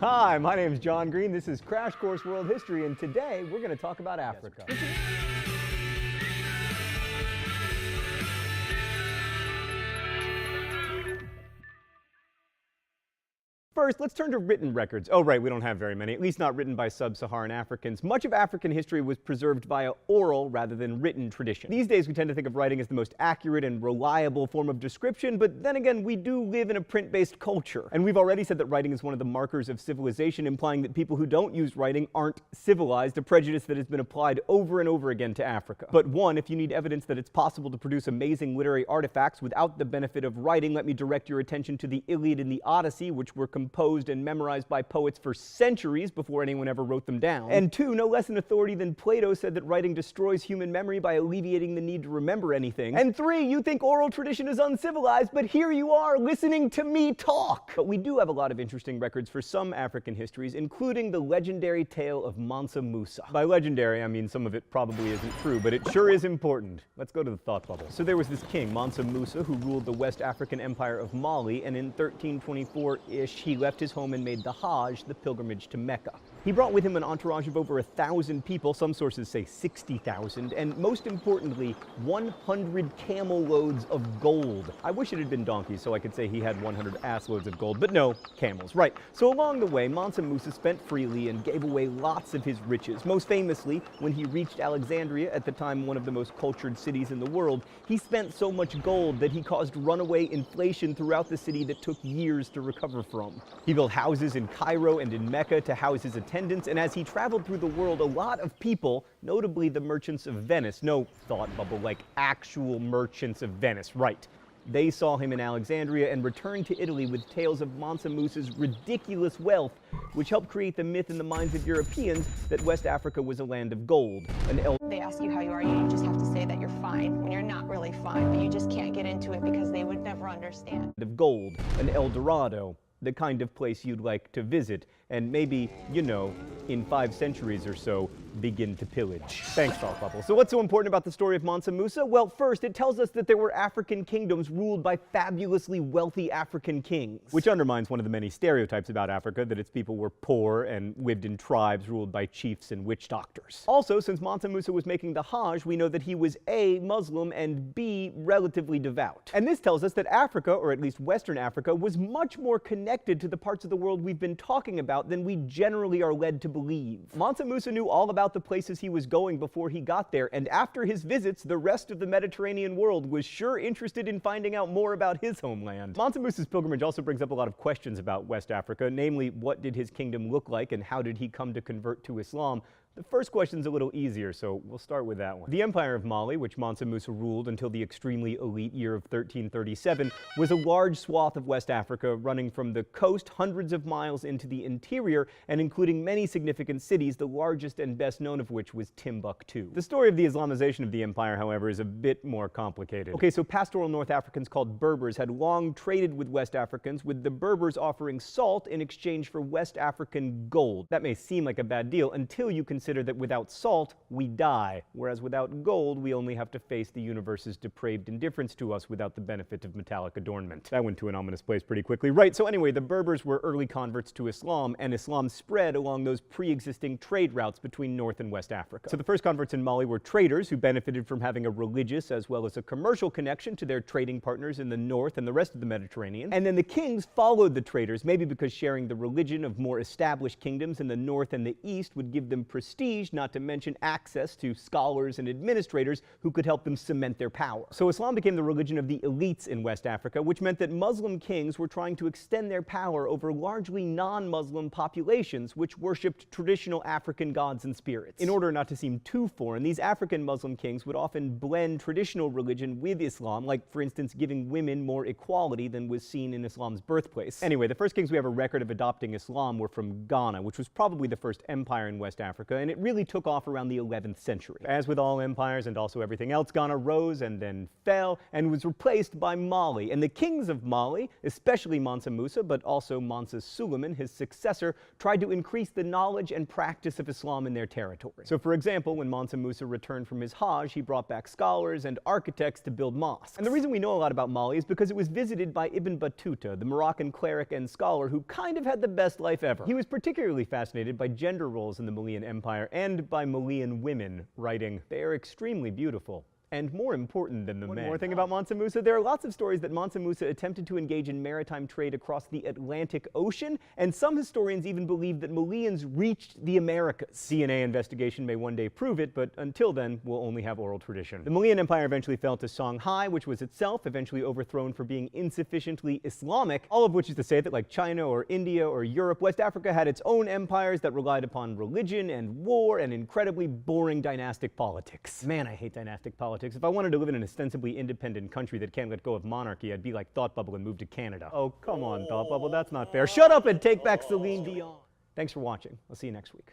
Hi, my name is John Green. This is Crash Course World History, and today we're going to talk about Africa. First, let's turn to written records. Oh, right, we don't have very many, at least not written by sub-Saharan Africans. Much of African history was preserved via oral rather than written tradition. These days, we tend to think of writing as the most accurate and reliable form of description, but then again, we do live in a print-based culture. And we've already said that writing is one of the markers of civilization, implying that people who don't use writing aren't civilized, a prejudice that has been applied over and over again to Africa. But one, if you need evidence that it's possible to produce amazing literary artifacts without the benefit of writing, let me direct your attention to the Iliad and the Odyssey, which were composed and memorized by poets for centuries before anyone ever wrote them down. And two, no less an authority than Plato said that writing destroys human memory by alleviating the need to remember anything. And three, you think oral tradition is uncivilized, but here you are listening to me talk. But we do have a lot of interesting records for some African histories, including the legendary tale of Mansa Musa. By legendary, I mean some of it probably isn't true, but it sure is important. Let's go to the thought bubble. So there was this king, Mansa Musa, who ruled the West African empire of Mali, and in 1324-ish, he left his home and made the Hajj, the pilgrimage to Mecca. He brought with him an entourage of over 1,000 people, some sources say 60,000, and most importantly, 100 camel loads of gold. I wish it had been donkeys so I could say he had 100 ass loads of gold, but no, camels, right. So along the way, Mansa Musa spent freely and gave away lots of his riches. Most famously, when he reached Alexandria, at the time one of the most cultured cities in the world, he spent so much gold that he caused runaway inflation throughout the city that took years to recover from. He built houses in Cairo and in Mecca to house his attendants, and as he traveled through the world, a lot of people, notably the merchants of Venice, no thought bubble, like actual merchants of Venice, right. They saw him in Alexandria and returned to Italy with tales of Mansa Musa's ridiculous wealth, which helped create the myth in the minds of Europeans that West Africa was a land of gold. They ask you how you are, you just have to say that you're fine when you're not really fine, but you just can't get into it because they would never understand. Of gold, an El Dorado, the kind of place you'd like to visit, and maybe, you know, in 5 centuries or so, begin to pillage. Thanks, Thought Bubble. So what's so important about the story of Mansa Musa? Well, first, it tells us that there were African kingdoms ruled by fabulously wealthy African kings, which undermines one of the many stereotypes about Africa, that its people were poor and lived in tribes ruled by chiefs and witch doctors. Also, since Mansa Musa was making the Hajj, we know that he was A, Muslim, and B, relatively devout. And this tells us that Africa, or at least Western Africa, was much more connected to the parts of the world we've been talking about than we generally are led to believe. Mansa Musa knew all about the places he was going before he got there, and after his visits, the rest of the Mediterranean world was sure interested in finding out more about his homeland. Mansa Musa's pilgrimage also brings up a lot of questions about West Africa, namely, what did his kingdom look like and how did he come to convert to Islam? The first question's a little easier, so we'll start with that one. The Empire of Mali, which Mansa Musa ruled until the extremely elite year of 1337, was a large swath of West Africa running from the coast hundreds of miles into the interior and including many significant cities, the largest and best known of which was Timbuktu. The story of the Islamization of the empire, however, is a bit more complicated. Okay, so pastoral North Africans called Berbers had long traded with West Africans, with the Berbers offering salt in exchange for West African gold. That may seem like a bad deal until you consider that without salt, we die, whereas without gold, we only have to face the universe's depraved indifference to us without the benefit of metallic adornment. That went to an ominous place pretty quickly. Right, so anyway, the Berbers were early converts to Islam, and Islam spread along those pre-existing trade routes between North and West Africa. So the first converts in Mali were traders who benefited from having a religious as well as a commercial connection to their trading partners in the north and the rest of the Mediterranean. And then the kings followed the traders, maybe because sharing the religion of more established kingdoms in the north and the east would give them prestige, not to mention access to scholars and administrators who could help them cement their power. So Islam became the religion of the elites in West Africa, which meant that Muslim kings were trying to extend their power over largely non-Muslim populations which worshipped traditional African gods and spirits. In order not to seem too foreign, these African Muslim kings would often blend traditional religion with Islam, like, for instance, giving women more equality than was seen in Islam's birthplace. Anyway, the first kings we have a record of adopting Islam were from Ghana, which was probably the first empire in West Africa, and it really took off around the 11th century. As with all empires and also everything else, Ghana rose and then fell and was replaced by Mali. And the kings of Mali, especially Mansa Musa, but also Mansa Suleiman, his successor, tried to increase the knowledge and practice of Islam in their territory. So for example, when Mansa Musa returned from his Hajj, he brought back scholars and architects to build mosques. And the reason we know a lot about Mali is because it was visited by Ibn Battuta, the Moroccan cleric and scholar who kind of had the best life ever. He was particularly fascinated by gender roles in the Malian Empire and by Malian women, writing, "They are extremely beautiful, and more important than the men." One more thing about Mansa Musa, there are lots of stories that Mansa Musa attempted to engage in maritime trade across the Atlantic Ocean, and some historians even believe that Malians reached the Americas. DNA investigation may one day prove it, but until then, we'll only have oral tradition. The Malian Empire eventually fell to Songhai, which was itself eventually overthrown for being insufficiently Islamic, all of which is to say that like China or India or Europe, West Africa had its own empires that relied upon religion and war and incredibly boring dynastic politics. Man, I hate dynastic politics. If I wanted to live in an ostensibly independent country that can't let go of monarchy, I'd be like Thought Bubble and move to Canada. Oh, come on, Thought Bubble, that's not fair. Shut up and take back Celine Dion. Thanks for watching. I'll see you next week.